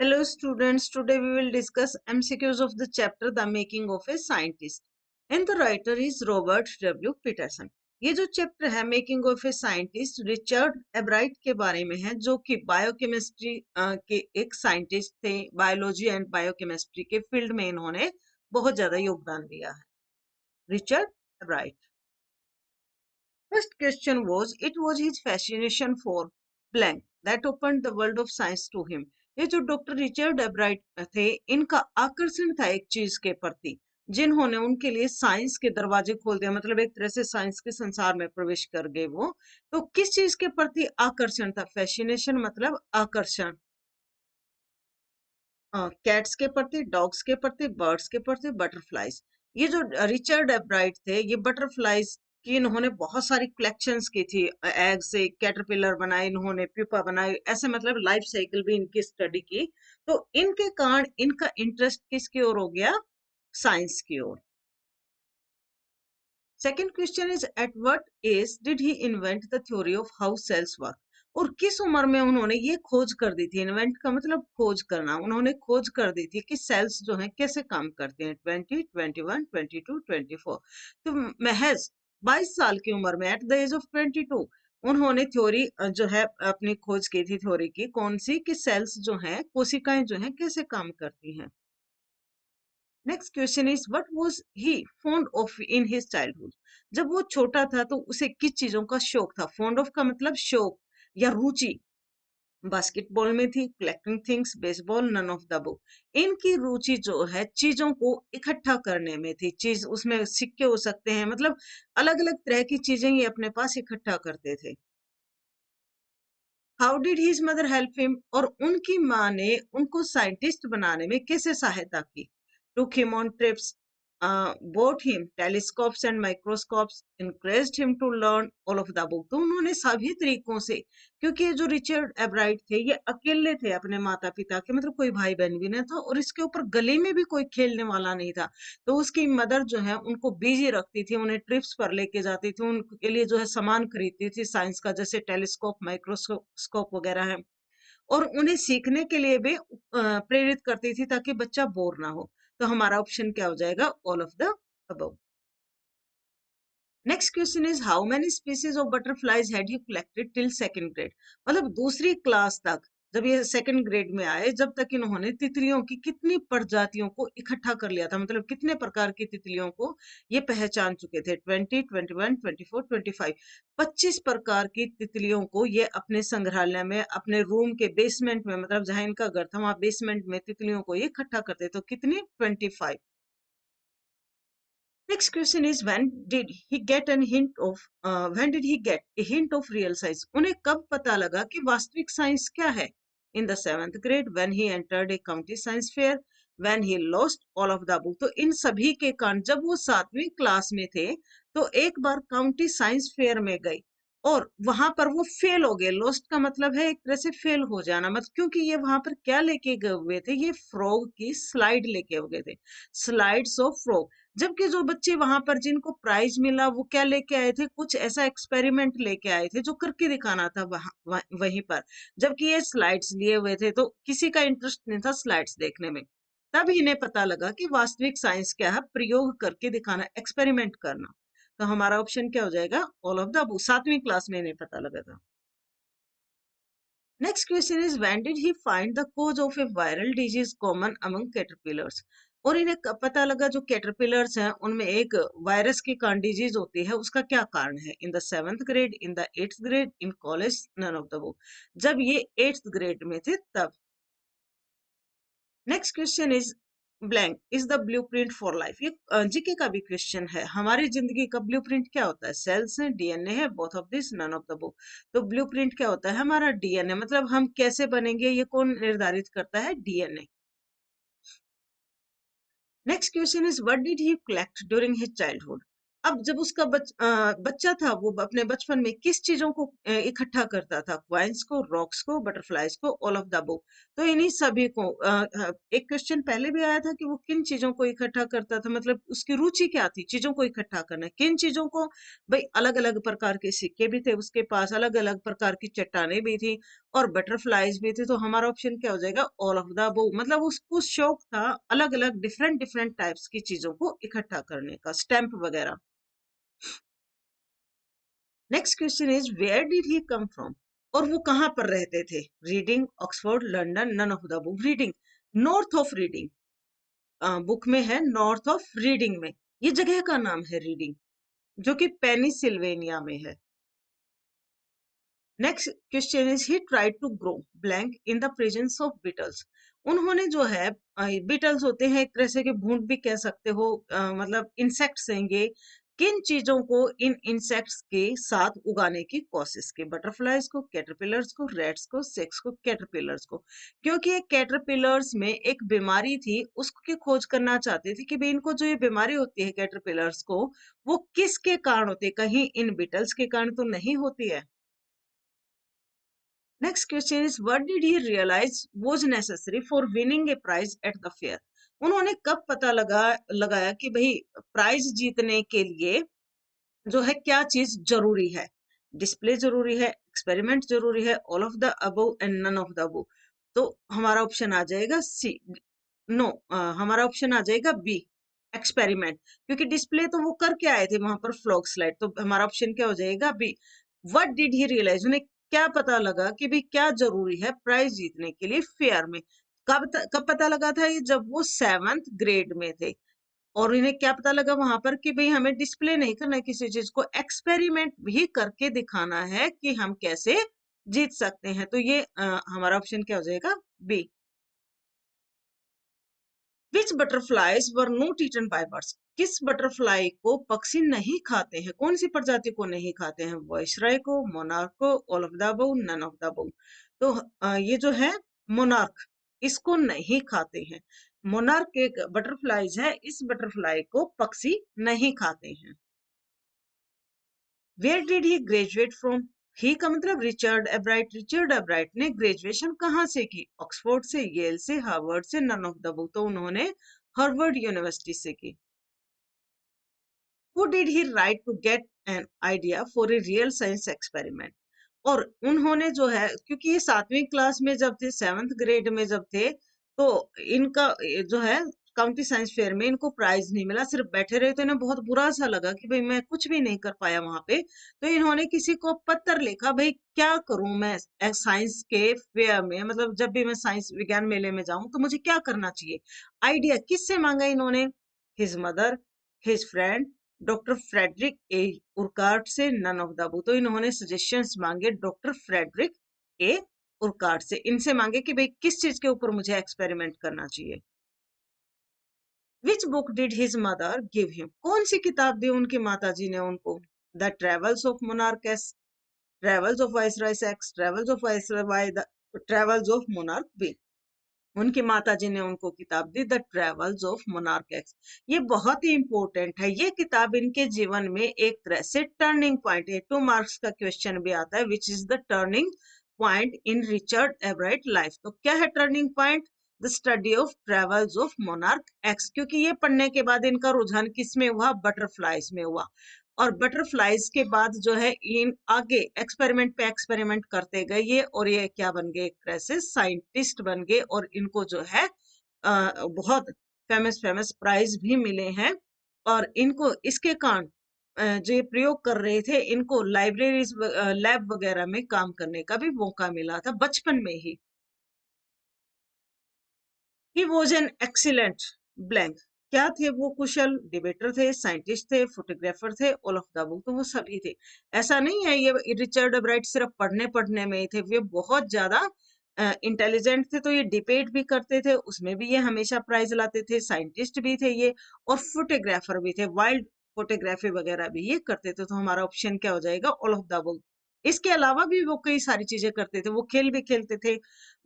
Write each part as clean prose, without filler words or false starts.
Hello students, today we will discuss MCQs of the chapter The Making of a Scientist and the writer is Robert W. Peterson. ये जो chapter है making of a scientist Richard एब्राइट के बारे में है जो कि biochemistry के एक साइंटिस्ट थे। बायोलॉजी एंड बायोकेमिस्ट्री के फील्ड में इन्होंने बहुत ज्यादा योगदान दिया है। Richard एब्राइट। First question was, it was his fascination for blank that opened the world of science to him. ये जो डॉक्टर रिचर्ड एब्राइट थे, इनका आकर्षण था एक चीज के प्रति जिन्होंने उनके लिए साइंस के दरवाजे खोल दिया, मतलब एक तरह से साइंस के संसार में प्रवेश कर गए वो। तो किस चीज के प्रति आकर्षण था? फैसिनेशन मतलब आकर्षण। कैट्स के प्रति, डॉग्स के प्रति, बर्ड्स के प्रति, बटरफ्लाइज। ये जो रिचर्ड एब्राइट थे, ये बटरफ्लाइज की इन्होंने बहुत सारी कलेक्शंस की थी। एग से कैटरपिलर बनाए इन्होंने, प्यूपा बनाए, ऐसे मतलब लाइफ साइकिल भी इनकी स्टडी की। तो इनके कारण इनका इंटरेस्ट किसकी ओर हो गया? साइंस की ओर। Second question is, at what age did he invent the theory of how cells work? और किस उम्र में उन्होंने ये खोज कर दी थी? इन्वेंट का मतलब खोज करना। उन्होंने खोज कर दी थी कि सेल्स जो हैं कैसे काम करते हैं। 20, 21, 22, 24। तो महज 22 साल की उम्र में, एट द एज ऑफ 22, उन्होंने थ्योरी जो है अपनी खोज की थी। थ्योरी की कौन सी? कि सेल्स जो हैं, कोशिकाएं जो हैं कैसे काम करती हैं। Next question is, what was he fond of in his childhood? जब वो छोटा था तो उसे किस चीजों का शौक था? फॉन्ड ऑफ का मतलब शौक या रुचि। बास्केटबॉल में थी, collecting things, baseball, none of the book. इनकी रुचि जो है चीजों को इकट्ठा करने में थी। चीज उसमें सिक्के हो सकते हैं, मतलब अलग अलग तरह की चीजें ये अपने पास इकट्ठा करते थे। How did his mother help him? और उनकी माँ ने उनको साइंटिस्ट बनाने में कैसे सहायता की? took him on trips, bought him telescopes and microscopes, encouraged him to learn all of the book। तो उन्होंने सभी तरीकों से, क्योंकि ये जो रिचर्ड एब्राइट थे ये अकेले थे अपने माता पिता के, मतलब कोई भाई बहन भी नहीं था और इसके ऊपर गली में भी कोई खेलने वाला नहीं था। तो उसकी मदर जो है उनको बिजी रखती थी, उन्हें ट्रिप्स पर लेके जाती थी, उनके लिए जो है सामान खरीदती थी साइंस का, जैसे टेलीस्कोप, माइक्रोस्कोप वगैरह है। और उन्हें सीखने के लिए भी प्रेरित करती थी ताकि बच्चा बोर ना हो। तो हमारा ऑप्शन क्या हो जाएगा? All of the above. Next question is, how many species of butterflies had you collected till second grade? मतलब दूसरी क्लास तक, जब ये सेकंड ग्रेड में आए, जब तक इन्होंने तितलियों की कितनी प्रजातियों को इकट्ठा कर लिया था, मतलब कितने प्रकार की तितलियों को ये पहचान चुके थे? 20, 21, 24, 25। 25 प्रकार की तितलियों को ये अपने संग्रहालय में, अपने रूम के बेसमेंट में, मतलब जहां इनका घर था वहां बेसमेंट में तितलियों को ये इकट्ठा करते। तो कितनी? 25। Next question is, when did he get a hint of real science? उन्हें कब पता लगा कि वास्तविक साइंस क्या है? In the 7th grade, when he entered a county science fair, when he lost all of the book। तो इन सभी के कारण जब वो 7वीं क्लास में थे तो एक बार काउंटी साइंस फेयर में गए और वहां पर वो फेल हो गए। लॉस्ट का मतलब है एक तरह से फेल हो जाना, मतलब क्योंकि ये वहां पर क्या लेके गए हुए थे? ये फ्रॉग की स्लाइड लेके हो गए थे, स्लाइड्स ऑफ फ्रॉग। जबकि जो बच्चे वहां पर जिनको प्राइज मिला वो क्या लेके आए थे? कुछ ऐसा एक्सपेरिमेंट लेके आए थे जो करके दिखाना था वहीं पर। जबकि ये स्लाइड्स लिए हुए थे तो किसी का इंटरेस्ट नहीं था स्लाइड्स देखने में। तब इन्हें पता लगा कि वास्तविक साइंस क्या है? प्रयोग करके दिखाना, एक्सपेरिमेंट करना। तो हमारा ऑप्शन क्या हो जाएगा? All of the above. 7वीं क्लास में इन्हें पता लगा था। Next question is, when did he find the cause of a viral disease common among caterpillars? और इन्हें पता लगा जो कैटरपिलर्स हैं उनमें एक वायरस की कारण डिजीज होती है, उसका क्या कारण है? In the 7th grade, in the 8th grade, in college, none of the वो। जब ये 8th ग्रेड में थे तब। Next question is, blank is the blueprint for life. ये जीके का भी क्वेश्चन है। हमारी जिंदगी का ब्लूप्रिंट क्या होता है? सेल्स है, डीएनए है, both of this, none of the book. तो ब्लूप्रिंट क्या होता है? हमारा डीएनए, मतलब हम कैसे बनेंगे ये कौन निर्धारित करता है? DNA. Next question is, what did he collect during his childhood? अब जब उसका बच्चा था वो अपने बचपन में किस चीजों को इकट्ठा करता था? क्वाइंस को, रॉक्स को, बटरफ्लाइज को, ऑल ऑफ द बुक। तो इन्हीं सभी को एक क्वेश्चन पहले भी आया था कि वो किन चीजों को इकट्ठा करता था, मतलब उसकी रुचि क्या थी चीजों को इकट्ठा करना। किन चीजों को? भाई अलग अलग प्रकार के सिक्के भी थे उसके पास, अलग अलग प्रकार की चट्टानें भी थी और बटरफ्लाइज भी थे, तो हमारा ऑप्शन क्या हो जाएगा, ऑल ऑफ द अबव। मतलब उसको शौक था अलग अलग डिफरेंट डिफरेंट टाइप्स की चीजों को इकट्ठा करने का, स्टैंप वगैरह। Next question is where did he come from, और वो कहाँ पर रहते थे। Reading, Oxford, London, none of the book. Reading, north of Reading, book में है नॉर्थ ऑफ रीडिंग में, ये जगह का नाम है रीडिंग, जो कि पेनिसिल्वेनिया में है। Next question is he tried to grow blank in the presence of beetles. उन्होंने जो है, बीटल्स होते हैं एक तरह से कि भूत भी कह सकते हो, मतलब इंसेक्ट्स हैं ये, किन चीजों को इन इंसेक्ट्स के साथ उगाने की कोशिश की। बटरफ्लाइज को, कैटरपिलर्स को, रेड्स को, सेक्स को, कैटरपिलर्स को। क्योंकि ये कैटरपिलर्स में एक बीमारी थी, उसकी खोज करना चाहते थे कि भाई इनको जो ये बीमारी होती है कैटरपिलर्स को, वो किसके कारण होती है, कहीं इन बीटल्स के कारण तो नहीं होती है। Next question is what did he realize was necessary for winning a prize at the fair? उन्होंने कब पता लगाया कि भाई प्राइज जीतने के लिए जो है क्या चीज जरूरी है। डिस्प्ले जरूरी है, एक्सपेरिमेंट जरूरी है, all of the above and none of the above. तो हमारा ऑप्शन आ जाएगा सी। नो, हमारा ऑप्शन आ जाएगा बी, एक्सपेरिमेंट। क्योंकि डिस्प्ले तो वो करके आए थे वहां पर फ्लॉग स्लाइड, तो हमारा ऑप्शन क्या हो जाएगा, B. What did he realise, उन्हें क्या पता लगा कि भाई क्या जरूरी है प्राइज जीतने के लिए फेयर में। कब पता लगा था ये, जब वो 7th ग्रेड में थे। और इन्हें क्या पता लगा वहां पर कि भाई हमें डिस्प्ले नहीं करना है किसी चीज को, एक्सपेरिमेंट भी करके दिखाना है कि हम कैसे जीत सकते हैं। तो ये हमारा ऑप्शन क्या हो जाएगा, B. Which butterflies were not eaten by birds, किस बटरफ्लाई को पक्षी नहीं खाते हैं, कौन सी प्रजाति को नहीं खाते हैं। वाइसराय को, मोनार्क को, all of the above, none of the above. तो ये जो है मोनार्क, इसको नहीं खाते हैं। मोनार्क एक बटरफ्लाइज है, इस बटरफ्लाई को पक्षी नहीं खाते हैं। Where did he graduate from, he का मतलब रिचर्ड एब्राइट। रिचर्ड एब्राइट ने ग्रेजुएशन कहाँ से की, ऑक्सफोर्ड से, येल से, हार्वर्ड से, नन ऑफ द बुक। तो उन्होंने हार्वर्ड यूनिवर्सिटी से की। Who did he write to get an idea for a real science experiment? और उन्होंने जो है, क्योंकि ये 7वीं क्लास में जब थे, 7th ग्रेड में जब थे, तो इनका जो है काउंटी साइंस फेयर में इनको प्राइज नहीं मिला, सिर्फ बैठे रहे। तो इन्हें बहुत बुरा सा लगा कि भाई मैं कुछ भी नहीं कर पाया वहां पे। तो इन्होंने किसी को पत्र लिखा, भाई क्या करूं मैं साइंस के फेयर में, मतलब जब भी मैं साइंस विज्ञान मेले में जाऊं तो मुझे क्या करना चाहिए। आइडिया किससे मांगा इन्होंने, his mother, his friend, doctor Frederick A Urquhart से, नन ऑफ द अबव। तो इन्होंने सजेशंस मांगे डॉक्टर फ्रेडरिक ए उर्कार्ट से, इनसे मांगे कि भाई किस चीज के ऊपर मुझे एक्सपेरिमेंट करना चाहिए। Which book did his mother give him, कौन सी किताब दी उनकी माताजी ने उनको। The travels of monarch S, travels of viceroy X, travels of viceroy, the travels of monarch B. उनकी माताजी ने उनको किताब दी the travels of monarch X. ये बहुत ही इंपॉर्टेंट है, ये किताब इनके जीवन में एक तरह से टर्निंग पॉइंट है। 2 मार्क्स का क्वेश्चन भी आता है, which is the turning point in Richard Ebright life. तो क्या है turning point, the study of travels of monarch X. क्योंकि ये पढ़ने के बाद इनका रुझान किस में हुआ, बटरफ्लाइज में हुआ। और बटरफ्लाइज के बाद जो है इन आगे एक्सपेरिमेंट पे एक्सपेरिमेंट करते गए ये, और ये क्या बन गए, एक तरह से साइंटिस्ट बन गए। और इनको जो है बहुत फेमस फेमस प्राइज भी मिले हैं। और इनको इसके कारण जो ये प्रयोग कर रहे थे, इनको लाइब्रेरीज लैब वगैरह में काम करने का भी मौका मिला था बचपन में ही। He was an excellent blank, क्या थे वो, कुशल डिबेटर थे, साइंटिस्ट थे, फोटोग्राफर थे, ऑल ऑफ द अबव। तो वो सभी थे। ऐसा नहीं है ये रिचर्ड ब्राइट सिर्फ पढ़ने पढ़ने में ही थे, वे बहुत ज्यादा इंटेलिजेंट थे। तो ये डिबेट भी करते थे, उसमें भी ये हमेशा प्राइज लाते थे, साइंटिस्ट भी थे ये, और फोटोग्राफर भी थे, वाइल्ड फोटोग्राफी वगैरह भी ये करते थे। तो हमारा ऑप्शन क्या हो जाएगा, ऑल ऑफ द अबव। इसके अलावा भी वो कई सारी चीजें करते थे, वो खेल भी खेलते थे,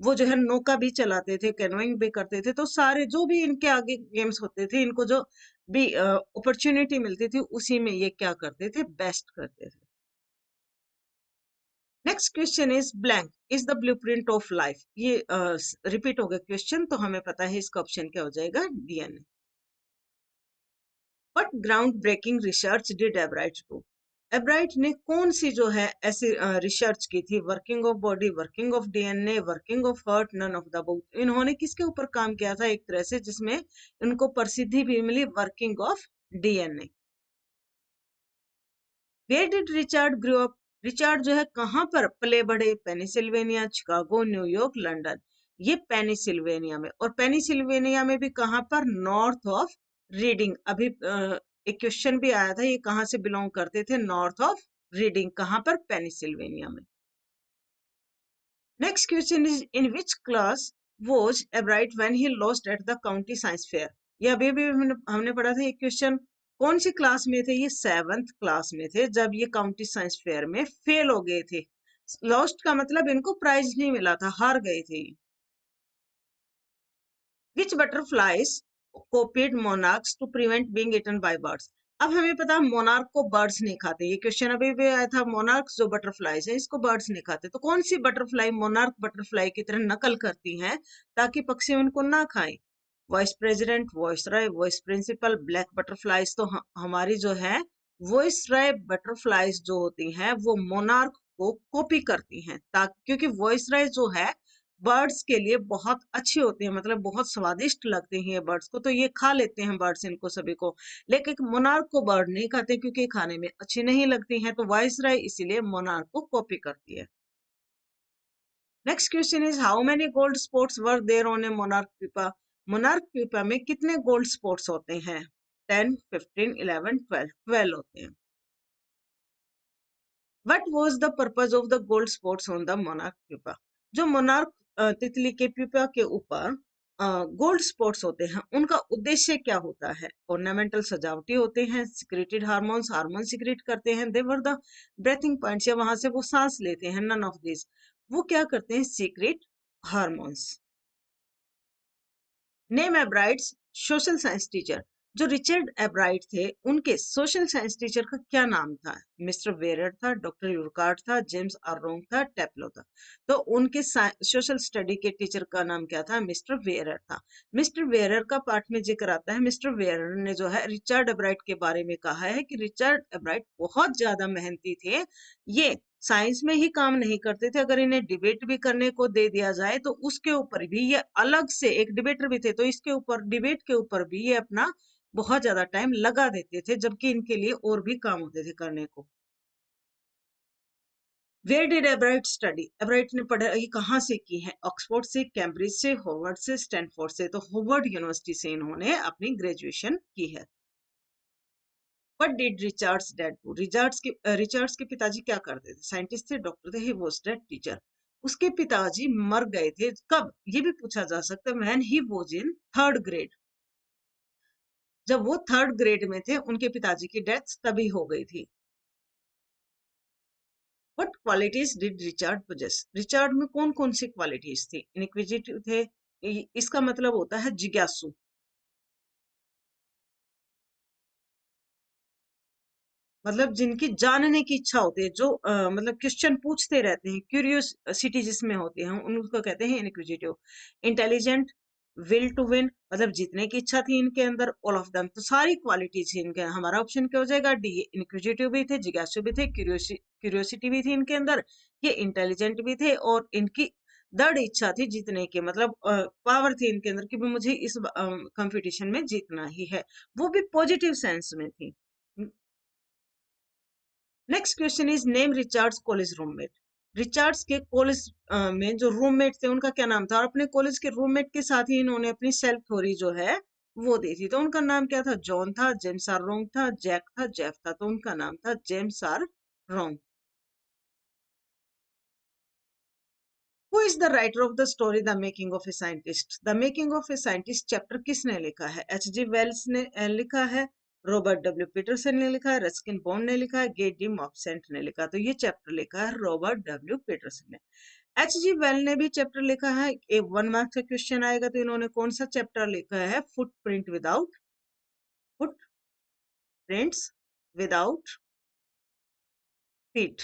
वो जो है नौका भी चलाते थे, कैनोइंग भी करते थे। तो सारे जो भी इनके आगे गेम्स होते थे, इनको जो भी अपॉर्चुनिटी मिलती थी उसी में ये क्या करते थे, बेस्ट करते थे। Next question is blank is the blueprint of life. ये रिपीट हो गया क्वेश्चन, तो हमें पता है इसका ऑप्शन क्या हो जाएगा, DNA. What groundbreaking research did Ebright do? Ebright ने कौन सी जो है ऐसी रिसर्च की थी? Working of body, working of DNA, working of heart, none of the both. इन्होंने किसके ऊपर काम किया था एक तरह से, जिसमें इनको प्रसिद्धि भी मिली? Working of DNA. Where did Richard grow up? Richard जो है कहाँ पर पले बढ़े? Pennsylvania, Chicago, New York, London. ये पेनिसिल्वेनिया में। और पेनिसिल्वेनिया में भी कहाँ पर? North of Reading. अभी एक क्वेश्चन भी आया था, ये कहाँ से बिलोंग करते थे? North of reading. कहाँ पर? पेनिसिल्वेनिया में। Next question is in which class was एब्राइट when he lost at the county science fair? ये अभी भी हमने पढ़ा था ये क्वेश्चन। कौन सी क्लास में थे? ये 7th क्लास में थे जब ये काउंटी साइंस फेयर में फेल हो गए थे। लॉस्ट का मतलब इनको प्राइज नहीं मिला था, हार गए थे। Which butterflies copied monarchs to prevent being eaten by birds? अब हमें पता है मोनार्क को बर्ड्स नहीं खाते, ये क्वेश्चन अभी भी आया था। मोनार्क्स जो बटरफ्लाईज है इसको बर्ड्स नहीं खाते, तो कौन सी बटरफ्लाई मोनार्क बटरफ्लाई की तरह नकल करती हैं ताकि पक्षी उनको ना खाएं? वॉइस प्रेसिडेंट, वॉइस राय, वॉइस प्रिंसिपल, ब्लैक बटरफ्लाईज। तो हमारी जो है वॉइस राय बटरफ्लाईज जो होती हैं वो मोनार्क को कॉपी करती हैं, ताकि क्योंकि वॉइस राय जो है बर्ड्स के लिए बहुत अच्छी होती है, मतलब बहुत स्वादिष्ट लगते हैं ये बर्ड्स को, तो ये खा लेते हैं बर्ड्स इनको सभी को। लेकिन मोनार्क को बर्ड नहीं खाते क्योंकि खाने में अच्छी नहीं लगती हैं, तो वाइसराय इसीलिए मोनार्क को कॉपी करती है। Next question is how many gold spots were there on a monarch pupa? Monarch pupa में कितने गोल्ड स्पॉट्स होते हैं? 10, 15, 11, 12। 12 होते हैं। What was the purpose of the gold spots on the monarch pupa? जो मोनार्क तितली के प्यूपा के ऊपर गोल्ड स्पॉट्स होते हैं उनका उद्देश्य क्या होता है? ऑर्नामेंटल, सजावटी होते हैं। सिक्रेटेड हार्मोन्स, हार्मोन सिक्रेट करते हैं। They were the breathing points, या वहां से वो सांस लेते हैं। None of this. वो क्या करते हैं? Secrete hormones. Name Ebright's social science teacher. जो रिचर्ड एब्राइट थे उनके सोशल साइंस टीचर का क्या नाम था? मिस्टर वेयर था, डॉक्टर यूरकार्ट था, जेम्स आर्रोंग था, टेप्लो था। तो उनके सोशल स्टडी के टीचर का नाम क्या था? मिस्टर वेयर था। मिस्टर वेयर का पाठ में जिक्र आता है। मिस्टर वेयर ने जो है रिचर्ड एब्राइट के बारे में कहा है कि रिचर्ड एब्राइट बहुत ज्यादा मेहनती थे। ये साइंस में ही काम नहीं करते थे, अगर इन्हें डिबेट भी करने को दे दिया जाए तो उसके ऊपर भी ये अलग से एक डिबेटर भी थे, तो इसके ऊपर डिबेट के ऊपर भी ये अपना बहुत ज्यादा टाइम लगा देते थे, जबकि इनके लिए और भी काम होते थे करने को। Where did Ebright study? Ebright ने पढ़ाई कहाँ से की है? ऑक्सफोर्ड से, कैम्ब्रिज से, होवर्ड से, स्टैनफोर्ड से। तो होवर्ड यूनिवर्सिटी से इन्होंने अपनी ग्रेजुएशन की है। What did Richard's dad do? Richards के पिताजी क्या करते थे? साइंटिस्ट थे, डॉक्टर थे, ही वाज डेड टीचर। उसके पिताजी मर गए थे कब? ये भी पूछा जा सकता है। When he was in 3rd grade. जब वो 3rd ग्रेड में थे उनके पिताजी की डेथ तभी हो गई थी। What qualities did Richard possess? Richard में कौन कौन सी क्वालिटीज थी? इनक्विजिटिव थे, इसका मतलब होता है जिज्ञासु। मतलब जिनकी जानने की इच्छा होती है, जो मतलब क्वेश्चन पूछते रहते हैं, क्यूरियोसिटी जिसमें होती है, उनको कहते हैं inquisitive. Intelligent, will to win, मतलब जीतने की इच्छा थी इनके अंदर। ऑल ऑफ देम, तो सारी क्वालिटीज थी इनके। हमारा ऑप्शन क्या हो जाएगा? डी। इनक्विजिटिव भी थे, जिज्ञासु भी थे, क्यूरियोसिटी भी थी इनके अंदर, ये इंटेलिजेंट भी थे, और इनकी दृढ़ इच्छा थी जीतने की, मतलब पावर थी इनके अंदर कि मुझे इस कंपटीशन में जीतना ही है। वो भी पॉजिटिव सेंस में थी। Next question is name Richards college roommate. Richards के कॉलेज में जो रूममेट थे उनका क्या नाम था? और अपने कॉलेज के रूममेट के साथ ही इन्होंने अपनी सेल्फ थ्योरी जो है वो दी थी, तो उनका नाम क्या था? जॉन था, जेम्स आर रोंग था, जैक था, जेफ था। तो उनका नाम था जेम्स आर रोंग। Who is the writer of the story the making of a scientist? The making of a scientist chapter किसने लिखा है? एच जी वेल्स ने लिखा है, रॉबर्ट डब्ल्यू पीटरसन ने लिखा है, रस्किन बॉन्ड ने लिखा है, गेट डी मॉपसेंट ने लिखा। तो ये चैप्टर लिखा है रॉबर्ट डब्ल्यू पीटरसन ने। एच जी वेल ने भी चैप्टर लिखा है। एक 1 मार्क का क्वेश्चन आएगा तो इन्होंने कौन सा चैप्टर लिखा है? Footprint without footprints without feet.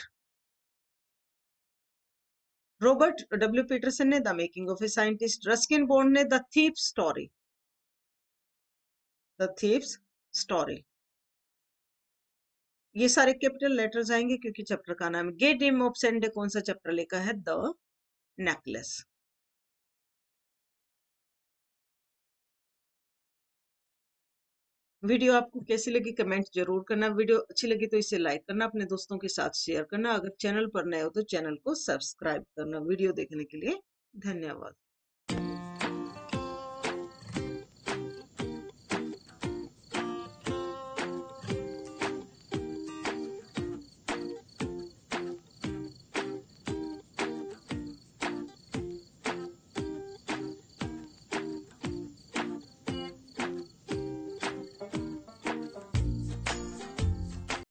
Robert W Peterson ने the making of a scientist, Ruskin Bond ने the thief story, the thief's story. ये सारे कैपिटल लेटर्स आएंगे क्योंकि चैप्टर का नाम है। गेट नेम ऑफ संडे कौन सा चैप्टर लिखा है? The necklace. वीडियो आपको कैसी लगी कमेंट जरूर करना। वीडियो अच्छी लगी तो इसे लाइक करना, अपने दोस्तों के साथ शेयर करना। अगर चैनल पर नए हो तो चैनल को सब्सक्राइब करना। वीडियो देखने के लिए धन्यवाद।